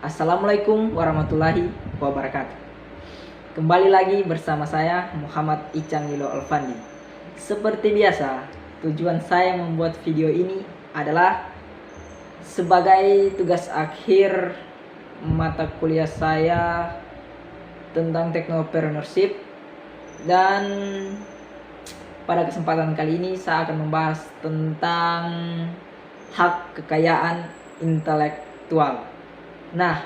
Assalamualaikum warahmatullahi wabarakatuh. Kembali lagi bersama saya Muhammad Ican Lilo Alfandi. Seperti biasa, tujuan saya membuat video ini adalah sebagai tugas akhir mata kuliah saya tentang technopreneurship, dan pada kesempatan kali ini saya akan membahas tentang hak kekayaan intelektual. Nah,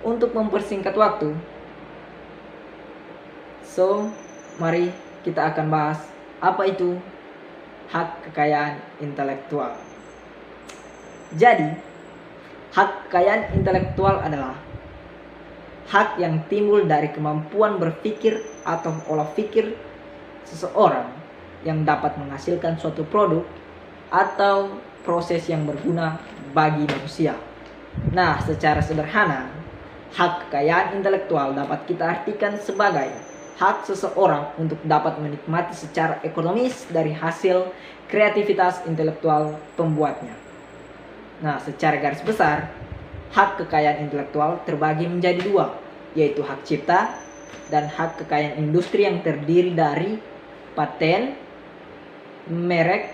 untuk mempersingkat waktu, mari kita akan bahas apa itu hak kekayaan intelektual. Jadi, hak kekayaan intelektual adalah hak yang timbul dari kemampuan berpikir atau olah pikir seseorang yang dapat menghasilkan suatu produk atau proses yang berguna bagi manusia. Nah, secara sederhana, hak kekayaan intelektual dapat kita artikan sebagai hak seseorang untuk dapat menikmati secara ekonomis dari hasil kreativitas intelektual pembuatnya. Nah, secara garis besar, hak kekayaan intelektual terbagi menjadi dua, yaitu hak cipta dan hak kekayaan industri yang terdiri dari paten, merek,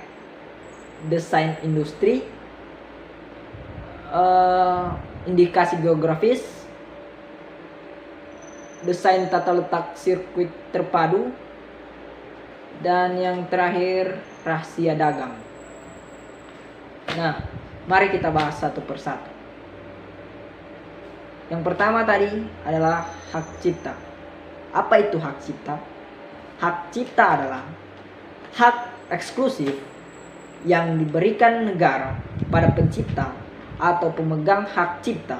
desain industri, indikasi geografis, desain tata letak sirkuit terpadu, dan yang terakhir rahasia dagang. Nah, mari kita bahas satu persatu. Yang pertama tadi adalah hak cipta. Apa itu hak cipta? Hak cipta adalah hak eksklusif yang diberikan negara pada pencipta atau pemegang hak cipta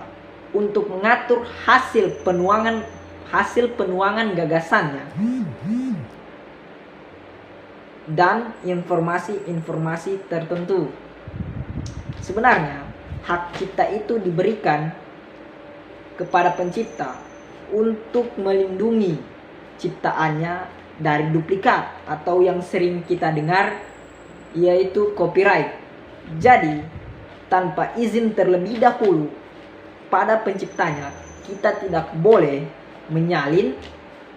untuk mengatur hasil penuangan gagasannya dan informasi-informasi tertentu. Sebenarnya, hak cipta itu diberikan kepada pencipta untuk melindungi ciptaannya dari duplikat atau yang sering kita dengar yaitu copyright. Jadi, tanpa izin terlebih dahulu pada penciptanya, kita tidak boleh menyalin,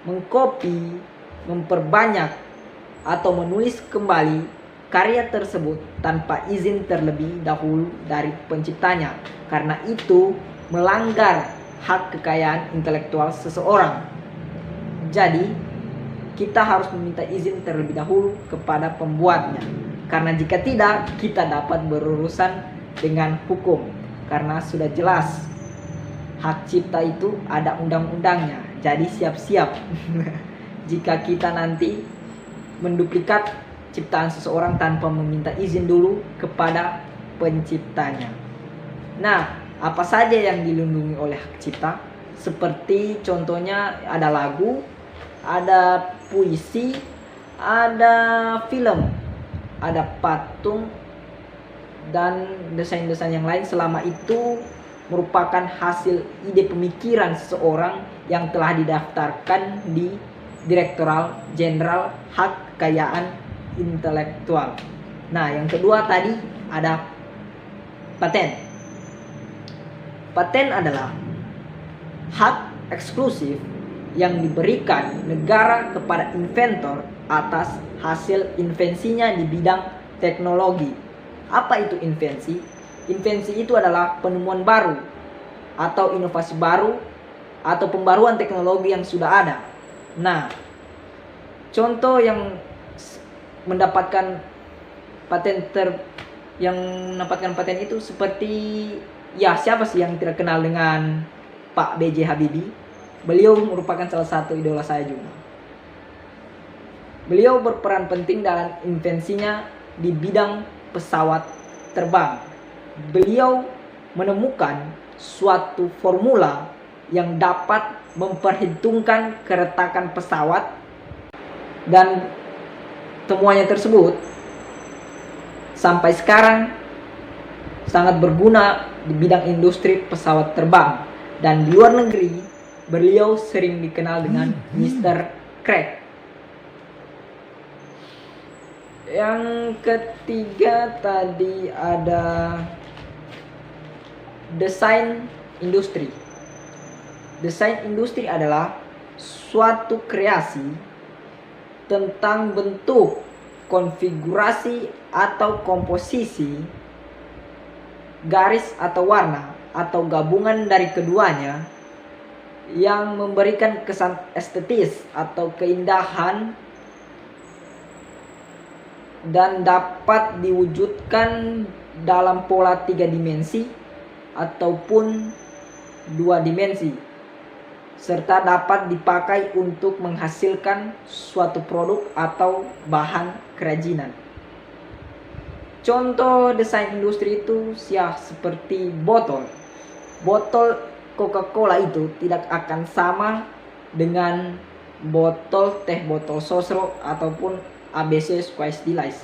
mengcopy, memperbanyak, atau menulis kembali karya tersebut tanpa izin terlebih dahulu dari penciptanya, karena itu melanggar hak kekayaan intelektual seseorang. Jadi, kita harus meminta izin terlebih dahulu kepada pembuatnya, karena jika tidak, kita dapat berurusan dengan hukum, karena sudah jelas hak cipta itu ada undang-undangnya. Jadi siap-siap jika kita nanti menduplikat ciptaan seseorang tanpa meminta izin dulu kepada penciptanya. Nah, apa saja yang dilindungi oleh hak cipta? Seperti contohnya ada lagu, ada puisi, ada film, ada patung, dan desain-desain yang lain selama itu merupakan hasil ide pemikiran seseorang yang telah didaftarkan di Direktorat Jenderal Hak Kekayaan Intelektual. Nah, yang kedua tadi ada paten. Paten adalah hak eksklusif yang diberikan negara kepada inventor atas hasil invensinya di bidang teknologi. Apa itu invensi? Invensi itu adalah penemuan baru atau inovasi baru atau pembaruan teknologi yang sudah ada. Nah, contoh yang mendapatkan paten itu seperti, ya, siapa sih yang tidak kenal dengan Pak B.J. Habibie? Beliau merupakan salah satu idola saya juga. Beliau berperan penting dalam invensinya di bidang pesawat terbang. Beliau menemukan suatu formula yang dapat memperhitungkan keretakan pesawat, dan temuannya tersebut sampai sekarang sangat berguna di bidang industri pesawat terbang, dan di luar negeri beliau sering dikenal dengan Mr. Crack. Yang ketiga tadi ada desain industri. Desain industri adalah suatu kreasi tentang bentuk, konfigurasi atau komposisi, garis atau warna atau gabungan dari keduanya yang memberikan kesan estetis atau keindahan dan dapat diwujudkan dalam pola 3 dimensi ataupun 2 dimensi, serta dapat dipakai untuk menghasilkan suatu produk atau bahan kerajinan. Contoh desain industri itu seperti botol. Botol Coca-Cola itu tidak akan sama dengan botol teh botol sosro ataupun ABC Squash Delice,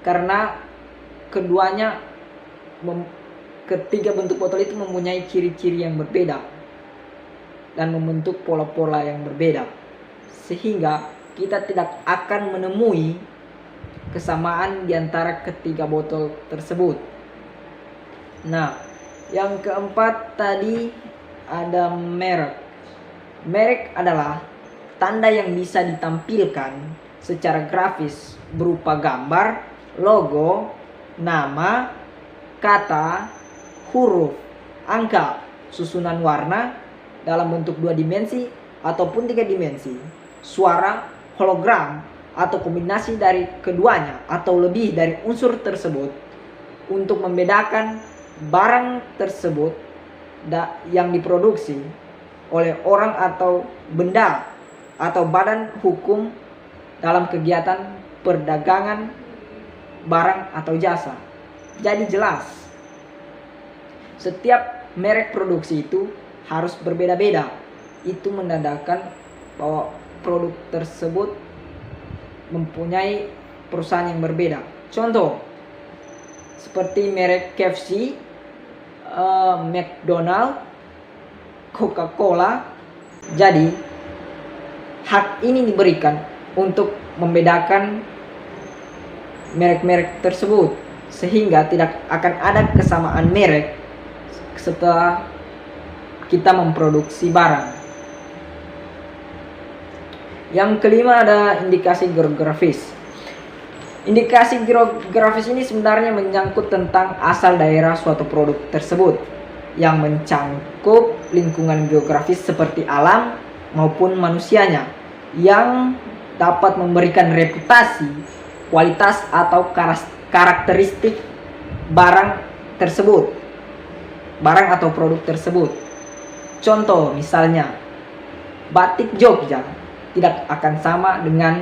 karena keduanya ketiga bentuk botol itu mempunyai ciri-ciri yang berbeda dan membentuk pola-pola yang berbeda, sehingga kita tidak akan menemui kesamaan di antara ketiga botol tersebut. Nah, yang keempat tadi ada merek. Merek adalah tanda yang bisa ditampilkan secara grafis berupa gambar, logo, nama, kata, huruf, angka, susunan warna dalam bentuk 2 dimensi ataupun 3 dimensi, suara, hologram, atau kombinasi dari keduanya atau lebih dari unsur tersebut untuk membedakan barang tersebut yang diproduksi oleh orang atau benda atau badan hukum dalam kegiatan perdagangan barang atau jasa. Jadi jelas, setiap merek produksi itu harus berbeda-beda. Itu menandakan bahwa produk tersebut mempunyai perusahaan yang berbeda. Contoh, seperti merek KFC, McDonald, Coca-Cola. Jadi, hak ini diberikan untuk membedakan merek-merek tersebut, sehingga tidak akan ada kesamaan merek setelah kita memproduksi barang. Yang kelima ada indikasi geografis. Indikasi geografis ini sebenarnya menyangkut tentang asal daerah suatu produk tersebut, yang mencangkup lingkungan geografis seperti alam maupun manusianya, yang dapat memberikan reputasi, kualitas atau karakteristik barang tersebut, barang atau produk tersebut. Contoh misalnya, batik Jogja tidak akan sama dengan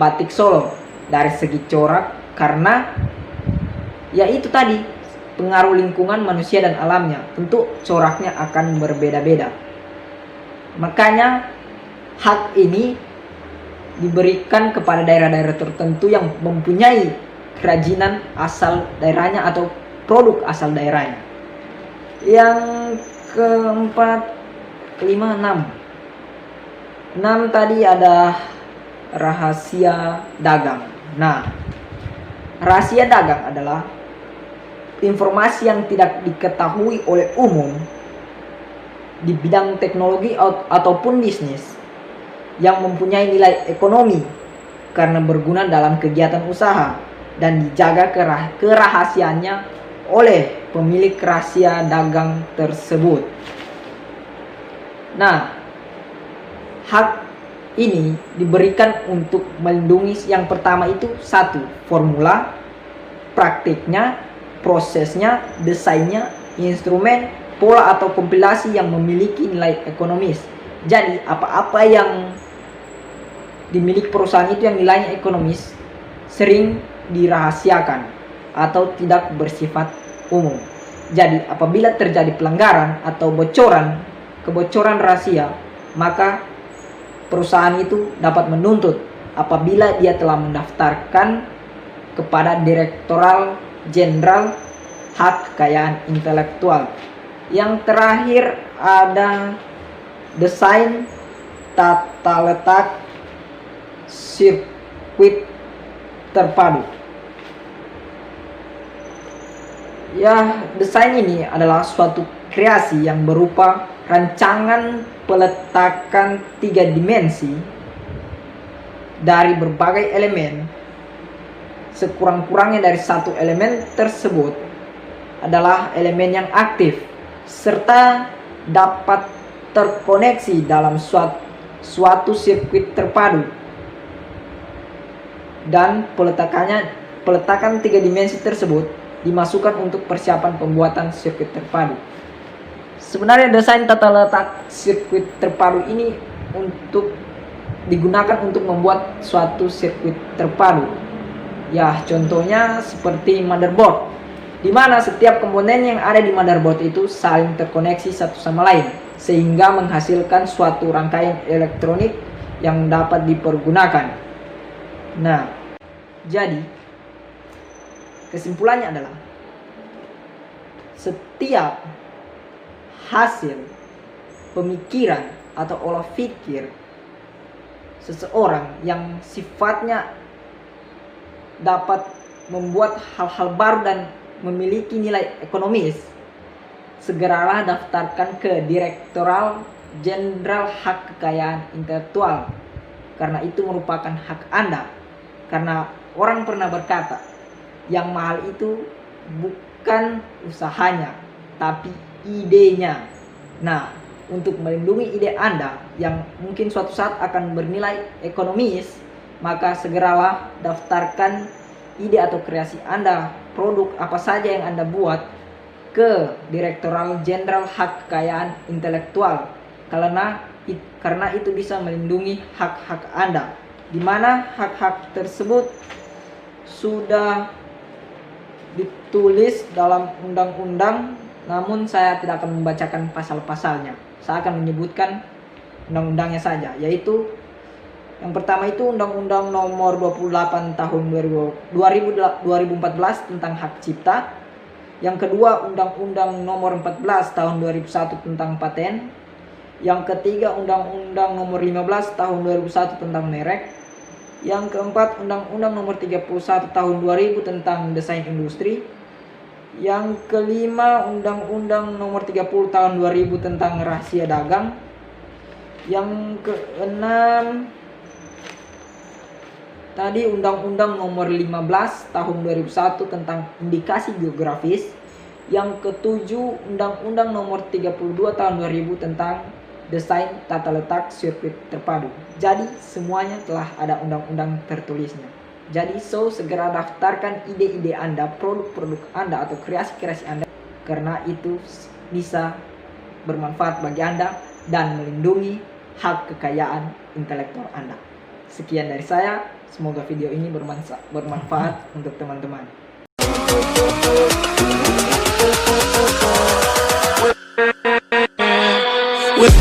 batik Solo dari segi corak, karena ya itu tadi, pengaruh lingkungan manusia dan alamnya, tentu coraknya akan berbeda-beda. Makanya hak ini diberikan kepada daerah-daerah tertentu yang mempunyai kerajinan asal daerahnya atau produk asal daerahnya. Yang keempat, kelima, 6 tadi ada rahasia dagang. Nah, rahasia dagang adalah informasi yang tidak diketahui oleh umum di bidang teknologi ataupun bisnis yang mempunyai nilai ekonomi karena berguna dalam kegiatan usaha dan dijaga kerahasiaannya oleh pemilik rahasia dagang tersebut. Nah, hak ini diberikan untuk melindungi yang pertama itu, 1. Formula, praktiknya, prosesnya, desainnya, instrumen, pola atau kompilasi yang memiliki nilai ekonomis. Jadi apa-apa yang dimiliki perusahaan itu yang nilainya ekonomis sering dirahasiakan atau tidak bersifat umum. Jadi apabila terjadi pelanggaran atau kebocoran rahasia, maka perusahaan itu dapat menuntut apabila dia telah mendaftarkan kepada Direktorat Jenderal Hak Kekayaan Intelektual. Yang terakhir ada desain tata letak sirkuit terpadu. Ya, desain ini adalah suatu kreasi yang berupa rancangan peletakan 3 dimensi dari berbagai elemen. Sekurang-kurangnya dari satu elemen tersebut adalah elemen yang aktif serta dapat terkoneksi dalam suatu sirkuit terpadu, dan peletakan 3 dimensi tersebut dimasukkan untuk persiapan pembuatan sirkuit terpadu. Sebenarnya desain tata letak sirkuit terpadu ini digunakan untuk membuat suatu sirkuit terpadu. Ya, contohnya seperti motherboard, di mana setiap komponen yang ada di motherboard itu saling terkoneksi satu sama lain, sehingga menghasilkan suatu rangkaian elektronik yang dapat dipergunakan. Nah, jadi kesimpulannya adalah setiap hasil pemikiran atau olah pikir seseorang yang sifatnya dapat membuat hal-hal baru dan memiliki nilai ekonomis, segeralah daftarkan ke Direktorat Jenderal Hak Kekayaan Intelektual, karena itu merupakan hak Anda. Karena orang pernah berkata, yang mahal itu bukan usahanya, tapi idenya. Nah, untuk melindungi ide Anda yang mungkin suatu saat akan bernilai ekonomis, maka segeralah daftarkan ide atau kreasi Anda, produk apa saja yang Anda buat, ke Direktorat Jenderal Hak Kekayaan Intelektual, karena itu bisa melindungi hak-hak Anda, di mana hak-hak tersebut sudah ditulis dalam undang-undang, namun saya tidak akan membacakan pasal-pasalnya. Saya akan menyebutkan undang-undangnya saja, yaitu yang pertama itu Undang-Undang Nomor 28 Tahun 2014 tentang Hak Cipta. Yang kedua, Undang-Undang Nomor 14 Tahun 2001 tentang Paten. Yang ketiga, Undang-Undang Nomor 15 Tahun 2001 tentang Merek. Yang keempat, Undang-Undang Nomor 31 Tahun 2000 tentang Desain Industri. Yang kelima, Undang-Undang Nomor 30 Tahun 2000 tentang Rahasia Dagang. Yang keenam, tadi Undang-Undang Nomor 15 Tahun 2001 tentang Indikasi Geografis. Yang ketujuh, Undang-Undang Nomor 32 Tahun 2000 tentang Desain Tata Letak Sirkuit Terpadu. Jadi semuanya telah ada undang-undang tertulisnya. Jadi segera daftarkan ide-ide Anda, produk-produk Anda atau kreasi-kreasi Anda, karena itu bisa bermanfaat bagi Anda dan melindungi hak kekayaan intelektual Anda. Sekian dari saya, semoga video ini bermanfaat untuk teman-teman. With